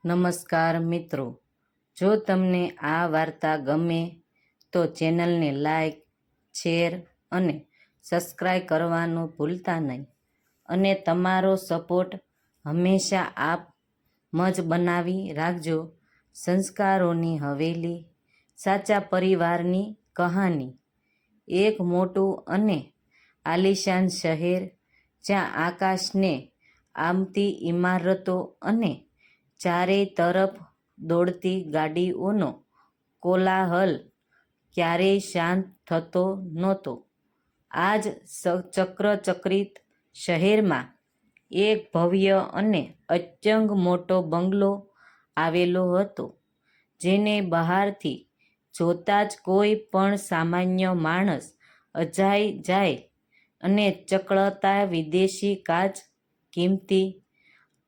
નમસ્કાર મિત્રો, જો તમને આ વાર્તા ગમે તો ચેનલને લાઈક, શેર અને સબસ્ક્રાઈબ કરવાનું ભૂલતા નહીં અને તમારો સપોર્ટ હંમેશા આપ જ બનાવી રાખજો. સંસ્કારોની હવેલી, સાચા પરિવારની કહાની. એક મોટું અને આલીશાન શહેર, જ્યાં આકાશને આમતી ઇમારતો અને ચારેય તરફ દોડતી ગાડીઓનો કોલાહલ ક્યારેય શાંત થતો નહોતો. આ જ ચક્રચક્રિત શહેરમાં એક ભવ્ય અને અત્યંત મોટો બંગલો આવેલો હતો, જેને બહારથી જોતાં જ કોઈ પણ સામાન્ય માણસ અજાઈ જાય. અને ચળકતા વિદેશી કાચ, કિંમતી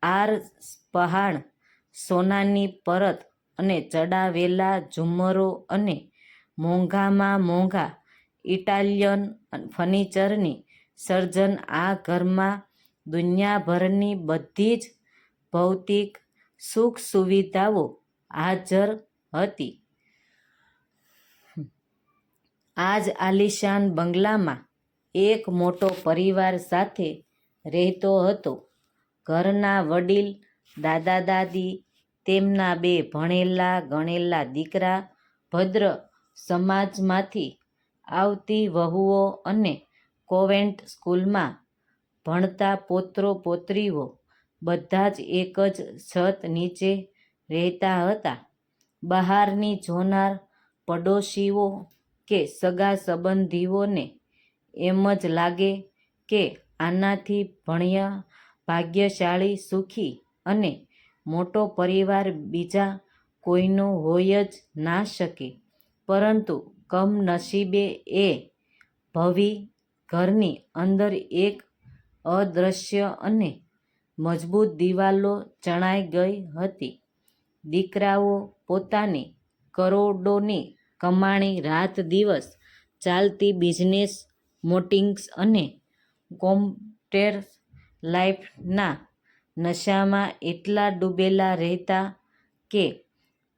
આરસપહાણ, સોનાની પરત અને ચડાવેલા ઝુમ્મરો અને મોંઘામાં મોંઘા ઇટાલિયન ફર્નિચરની સર્જન આ ઘરમાં દુનિયાભરની બધી જ ભૌતિક સુખ સુવિધાઓ હાજર હતી. આ જ આલીશાન બંગલામાં એક મોટો પરિવાર સાથે રહેતો હતો. ઘરના વડીલ દાદા-દાદી, તેમના બે ભણેલા ગણેલા દીકરા, ભદ્ર સમાજમાંથી આવતી વહુઓ અને કોન્વેન્ટ સ્કૂલમાં ભણતા પૌત્ર-પૌત્રીઓ, બધા જ એક જ છત નીચે રહેતા હતા. બહારથી જોનાર પડોશીઓ કે સગા-સંબંધીઓને એમ જ લાગે કે આનાથી ભાગ્યશાળી, સુખી અને મોટો પરિવાર બીજા કોઈનો હોઈ જ ના શકે. પરંતુ કમનસીબે એ ભવ્ય ઘરની અંદર એક અદૃશ્ય અને મજબૂત દિવાલો ચણાઈ ગઈ હતી. દીકરાઓ પોતાની કરોડોની કમાણી, રાત-દિવસ ચાલતી બિઝનેસ મીટિંગ્સ અને કોર્પોરેટ લાઈફના નશામાં એટલા ડૂબેલા રહેતા કે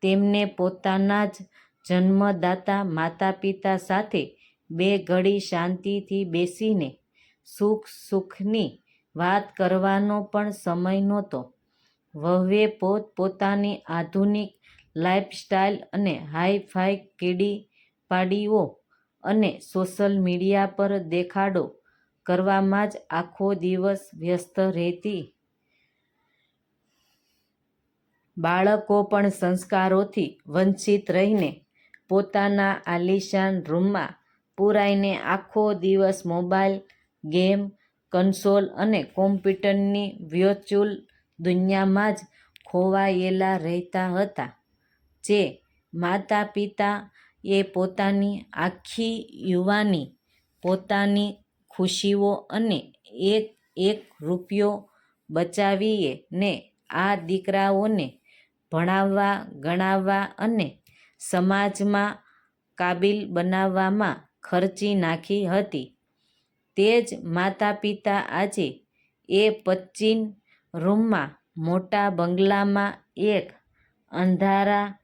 તેમને પોતાના જ જન્મદાતા માતા-પિતા સાથે બે ઘડી શાંતિથી બેસીને સુખ-સુખની વાત કરવાનો પણ સમય નહોતો. વહુએ પોતપોતાની આધુનિક લાઈફસ્ટાઈલ અને હાઈ-ફાઈ કિડી-પાડીઓ અને સોશિયલ મીડિયા પર દેખાડો કરવામાં જ આખો દિવસ વ્યસ્ત રહેતી. બાળકો પણ સંસ્કારોથી વંચિત રહીને પોતાના આલીશાન રૂમમાં પૂરાઈને આખો દિવસ મોબાઈલ, ગેમ કન્સોલ અને કોમ્પ્યુટરની વર્ચ્યુઅલ દુનિયામાં જ ખોવાયેલા રહેતા હતા. જે માતા-પિતા એ પોતાની આખી યુવાની, પોતાની ખુશીઓ અને એક રૂપિયો બચાવીને આ દીકરાઓને ભણાવવા, ગણાવવા અને સમાજમાં કાબિલ બનાવવામાં ખર્ચી નાખી હતી. તે જ માતા-પિતા આજે એ 25 રૂમના મોટા બંગલામાં એક અંધારા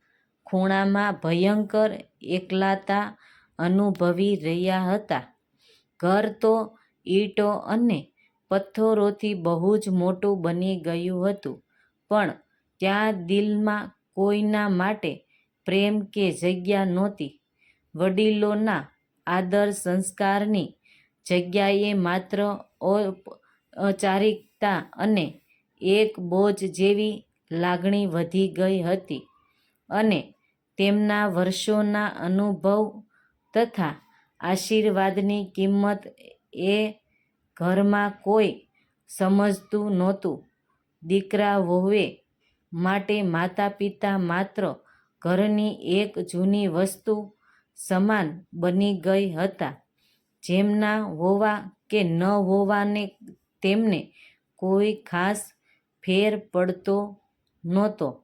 ખૂણામાં ભયંકર એકલતા અનુભવી રહ્યા હતા. ઘર તો ઈંટો અને પથ્થરોથી બહુ જ મોટું બની ગયું હતું, પણ ત્યાં દિલમાં કોઈના માટે પ્રેમ કે જગ્યા નહોતી. વડીલોના આદર સંસ્કારની જગ્યાએ માત્ર ઔપચારિકતા અને એક બોજ જેવી લાગણી વધી ગઈ હતી. અને તેમના વર્ષોના અનુભવ તથા આશીર્વાદની કિંમત એ ઘરમાં કોઈ સમજતું નહોતું. દીકરા-વહુઓ માટે માતા-પિતા માત્ર ઘરની એક જૂની વસ્તુ સમાન બની ગયા હતા, જેમના હોવા કે ન હોવાને તેમને કોઈ ખાસ ફેર પડતો નહોતો.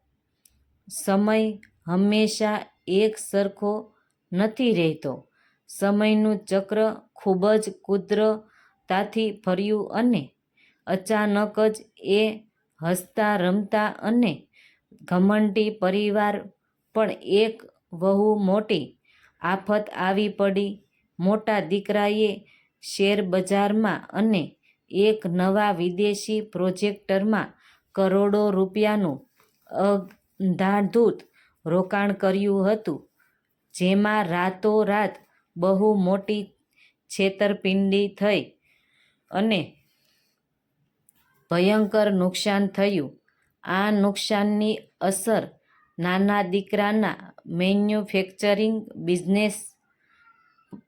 સમય હંમેશા એક સરખો નથી રહેતો. સમયનું ચક્ર ખૂબ જ કુદરતથી ફર્યું અને અચાનક જ એ હસતા, રમતા અને ઘમંડી પરિવાર પણ એક બહુ મોટી આફત આવી પડી. મોટા દીકરાએ શેરબજારમાં અને એક નવા વિદેશી પ્રોજેક્ટમાં કરોડો રૂપિયાનું અંધાધૂંધ રોકાણ કર્યું હતું, જેમાં રાતોરાત બહુ મોટી છેતરપિંડી થઈ અને ભયંકર નુકસાન થયું. આ નુકસાનની અસર નાના દીકરાના મેન્યુફેક્ચરિંગ બિઝનેસ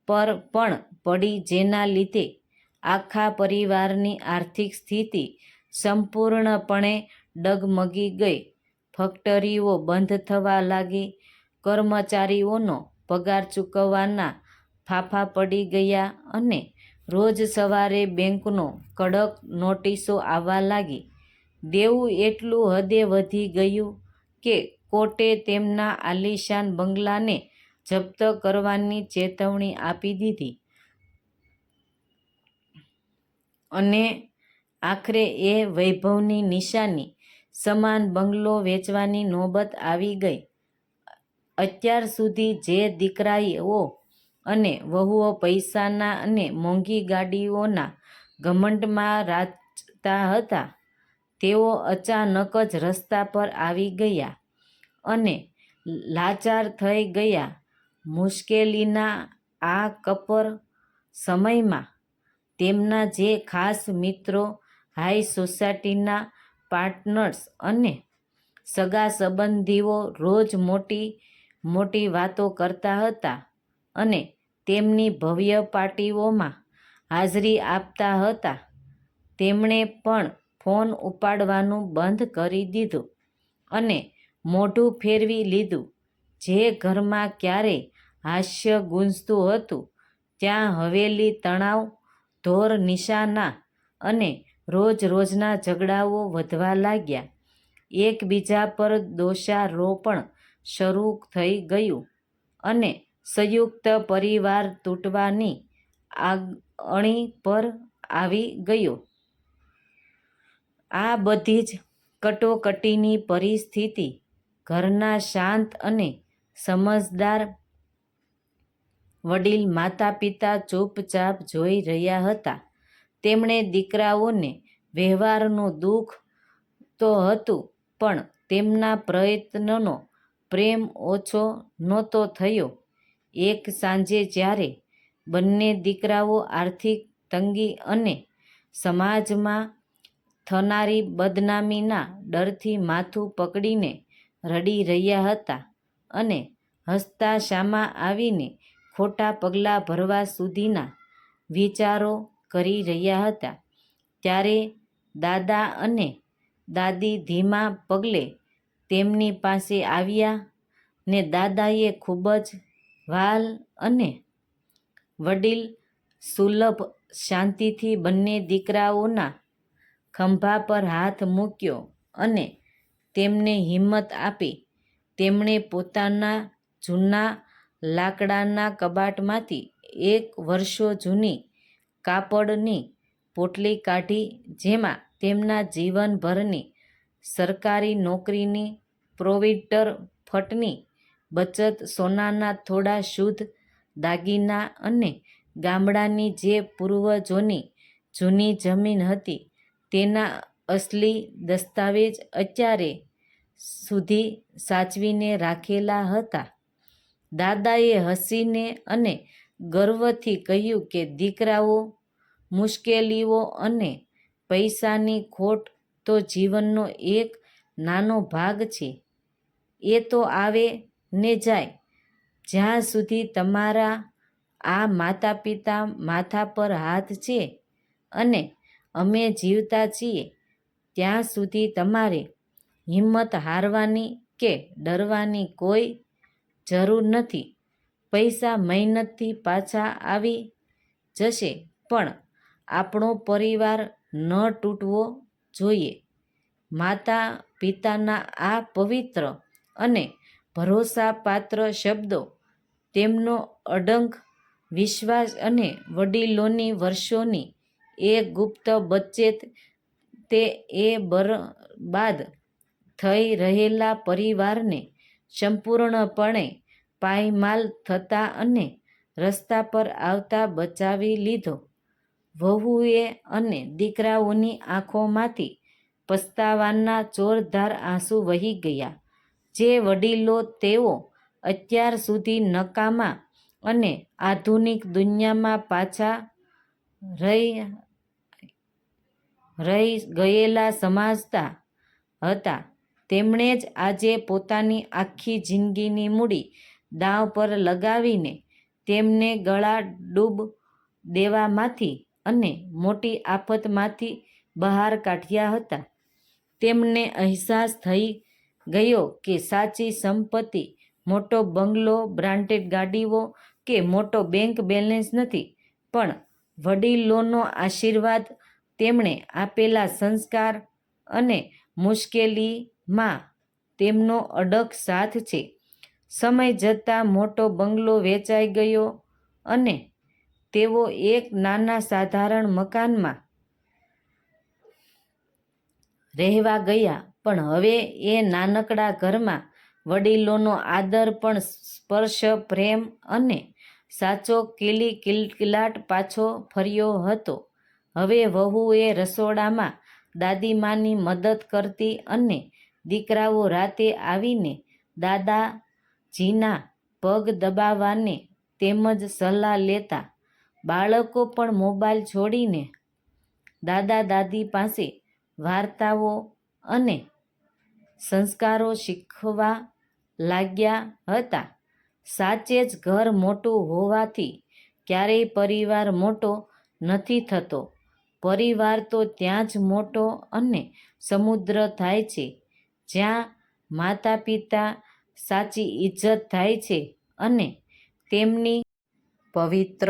પર પણ પડી, જેના લીધે આખા પરિવારની આર્થિક સ્થિતિ સંપૂર્ણપણે ડગમગી ગઈ. ફેક્ટરીઓ બંધ થવા લાગી, કર્મચારીઓનો પગાર ચૂકવવાના ફાંફા પડી ગયા અને રોજ સવારે બેંકનો કડક નોટિસો આવવા લાગી. દેવું એટલું હદે વધી ગયું કે કોર્ટે તેમના આલીશાન બંગલાને જપ્ત કરવાની ચેતવણી આપી દીધી અને આખરે એ વૈભવની નિશાની સમાન બંગલો વેચવાની નોબત આવી ગઈ. અત્યાર સુધી જે દીકરાઓ અને વહુઓ પૈસાના અને મોંઘી ગાડીઓના ઘમંડમાં રાચતા હતા, તેઓ અચાનક જ રસ્તા પર આવી ગયા અને લાચાર થઈ ગયા. મુશ્કેલીના આ કપર સમયમાં તેમના જે ખાસ મિત્રો, હાઈ સોસાયટીના પાર્ટનર્સ અને સગા સંબંધીઓ રોજ મોટી મોટી વાતો કરતા હતા અને તેમની ભવ્ય પાર્ટીઓમાં હાજરી આપતા હતા, તેમણે પણ ફોન ઉપાડવાનું બંધ કરી દીધું અને મોઢું ફેરવી લીધું. જે ઘરમાં ક્યારેય હાસ્ય ગુંજતું હતું, ત્યાં હવેલી તણાવ, ઢોર નિશાના અને રોજ-રોજના ઝઘડાઓ વધવા લાગ્યા. એકબીજા પર દોષારોપણ શરૂ થઈ ગયું અને સંયુક્ત પરિવાર તૂટવાની અણી પર આવી ગયો. આ બધી જ કટોકટીની પરિસ્થિતિ ઘરના શાંત અને સમજદાર વડીલ માતા-પિતા ચૂપચાપ જોઈ રહ્યા હતા. તેમણે દીકરાઓને વ્યવહારનું દુઃખ તો હતું, પણ તેમના પ્રયત્નનો પ્રેમ ઓછો નહોતો થયો. એક સાંજે જ્યારે બંને દીકરાઓ આર્થિક તંગી અને સમાજમાં થનારી બદનામીના ડરથી માથું પકડીને રડી રહ્યા હતા અને હસતા સામા આવીને ખોટા પગલાં ભરવા સુધીના વિચારો કરી રહ્યા હતા, ત્યારે દાદા અને દાદી ધીમા પગલે તેમની પાસે આવ્યા ને દાદાએ ખૂબ જ વ્હાલ અને વડીલ સુલભ શાંતિથી બંને દીકરાઓના ખભા પર હાથ મૂક્યો અને તેમને હિંમત આપી. તેમણે પોતાના જૂના લાકડાના કબાટમાંથી એક વર્ષો જૂની કાપડની પોટલી કાઢી, જેમાં તેમના જીવનભરની સરકારી નોકરીની પ્રોવિડન્ટ ફંડની બચત, સોનાના થોડા શુદ્ધ દાગીના અને ગામડાની જે પૂર્વજોની જૂની જમીન હતી, તેના અસલી દસ્તાવેજ અત્યારે સુધી સાચવીને રાખેલા હતા. દાદાએ હસીને અને ગર્વથી કહ્યું કે દીકરાઓ, મુશ્કેલીઓ અને પૈસાની ખોટ તો જીવનનો એક નાનો ભાગ છે. એ તો આવે ને જાય. જ્યાં સુધી તમારા આ માતા-પિતા માથા પર હાથ છે અને અમે જીવતા છીએ, ત્યાં સુધી તમારે હિંમત હારવાની કે ડરવાની કોઈ જરૂર નથી. પૈસા મહેનતથી પાછા આવી જશે, પણ આપણો પરિવાર ન તૂટવો જોઈએ. માતા-પિતાના આ પવિત્ર અને ભરોસાપાત્ર શબ્દો, તેમનો અડગ વિશ્વાસ અને વડીલોની વર્ષોની એ ગુપ્ત બચત, તે એ બરબાદ થઈ રહેલા પરિવારને સંપૂર્ણપણે પાયમાલ થતા અને રસ્તા પર આવતા બચાવી લીધો. વહુએ અને દીકરાઓની આંખોમાંથી પસ્તાવાના જોરદાર આંસુ વહી ગયા. જે વડીલો તેઓ અત્યાર સુધી નકામા અને આધુનિક દુનિયામાં પાછા રહી ગયેલા સમજતા હતા, તેમણે જ આજે પોતાની આખી જિંદગીની મૂડી દાવ પર લગાવીને તેમને ગળા ડૂબ દેવામાંથી અને મોટી આફતમાંથી બહાર કાઢ્યા હતા. તેમને અહેસાસ થઈ ગયો કે સાચી સંપત્તિ મોટો બંગલો, બ્રાન્ડેડ ગાડીઓ કે મોટો બેંક બેલેન્સ નથી, પણ વડીલોનો આશીર્વાદ, તેમણે આપેલા સંસ્કાર અને મુશ્કેલીમાં તેમનો અડગ સાથ છે. સમય જતાં મોટો બંગલો વેચાઈ ગયો અને તેઓ એક નાના સાધારણ મકાનમાં રહેવા ગયા, પણ હવે એ નાનકડા ઘરમાં વડીલોનો આદર, પણ સ્પર્શ, પ્રેમ અને સાચો કિલકિલાટ પાછો ફર્યો હતો. હવે વહુએ રસોડામાં દાદીમાની મદદ કરતી અને દીકરાઓ રાતે આવીને દાદાજીના પગ દબાવવાને તેમજ સલાહ લેતા. બાળકો પણ મોબાઈલ છોડીને દાદા દાદી પાસે વાર્તાઓ અને સંસ્કારો શીખવા લાગ્યા હતા. સાચે જ ઘર મોટું હોવાથી ક્યારેય પરિવાર મોટો નથી થતો. પરિવાર તો ત્યાં જ મોટો અને સમૃદ્ધ થાય છે જ્યાં માતા પિતા સાચી ઇજ્જત થાય છે અને તેમની પવિત્ર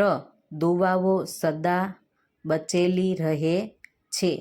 દુઆઓ સદા બચેલી રહે છે.